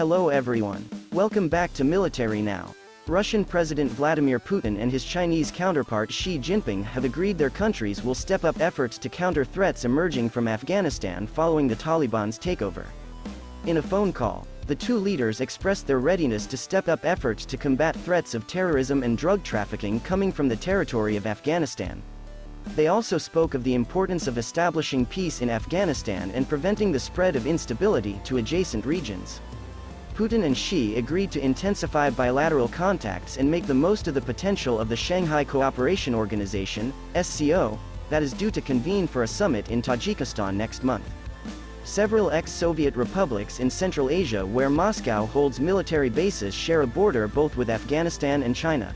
Hello everyone. Welcome back to Military Now. Russian President Vladimir Putin and his Chinese counterpart Xi Jinping have agreed their countries will step up efforts to counter threats emerging from Afghanistan following the Taliban's takeover. In a phone call, the two leaders expressed their readiness to step up efforts to combat threats of terrorism and drug trafficking coming from the territory of Afghanistan. They also spoke of the importance of establishing peace in Afghanistan and preventing the spread of instability to adjacent regions. Putin and Xi agreed to intensify bilateral contacts and make the most of the potential of the Shanghai Cooperation Organization, SCO, that is due to convene for a summit in Tajikistan next month. Several ex-Soviet republics in Central Asia where Moscow holds military bases share a border both with Afghanistan and China.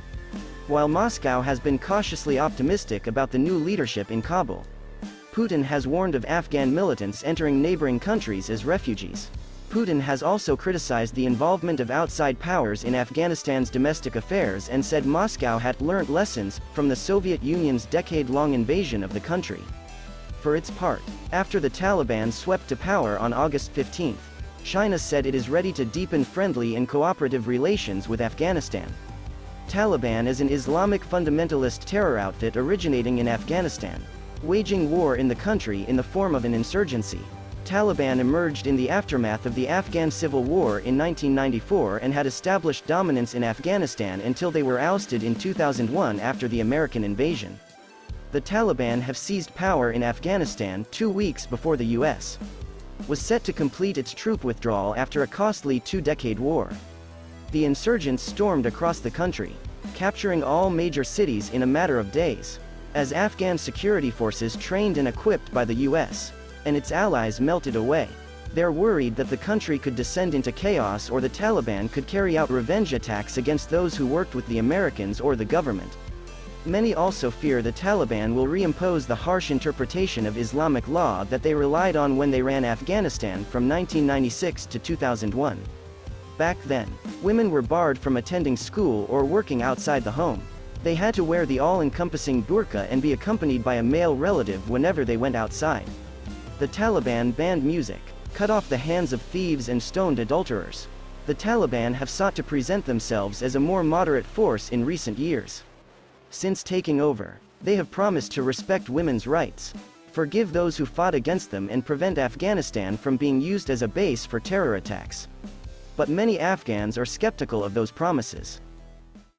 While Moscow has been cautiously optimistic about the new leadership in Kabul, Putin has warned of Afghan militants entering neighboring countries as refugees. Putin has also criticized the involvement of outside powers in Afghanistan's domestic affairs and said Moscow had learnt lessons from the Soviet Union's decade-long invasion of the country. For its part, after the Taliban swept to power on August 15, China said it is ready to deepen friendly and cooperative relations with Afghanistan. Taliban is an Islamic fundamentalist terror outfit originating in Afghanistan, waging war in the country in the form of an insurgency. Taliban emerged in the aftermath of the Afghan Civil War in 1994 and had established dominance in Afghanistan until they were ousted in 2001 after the American invasion. The Taliban have seized power in Afghanistan 2 weeks before the U.S. was set to complete its troop withdrawal after a costly two-decade war. The insurgents stormed across the country, capturing all major cities in a matter of days, as Afghan security forces trained and equipped by the U.S. and its allies melted away. They're worried that the country could descend into chaos or the Taliban could carry out revenge attacks against those who worked with the Americans or the government. Many also fear the Taliban will reimpose the harsh interpretation of Islamic law that they relied on when they ran Afghanistan from 1996 to 2001. Back then, women were barred from attending school or working outside the home. They had to wear the all-encompassing burqa and be accompanied by a male relative whenever they went outside. The Taliban banned music, cut off the hands of thieves and stoned adulterers. The Taliban have sought to present themselves as a more moderate force in recent years. Since taking over, they have promised to respect women's rights, forgive those who fought against them and prevent Afghanistan from being used as a base for terror attacks. But many Afghans are skeptical of those promises.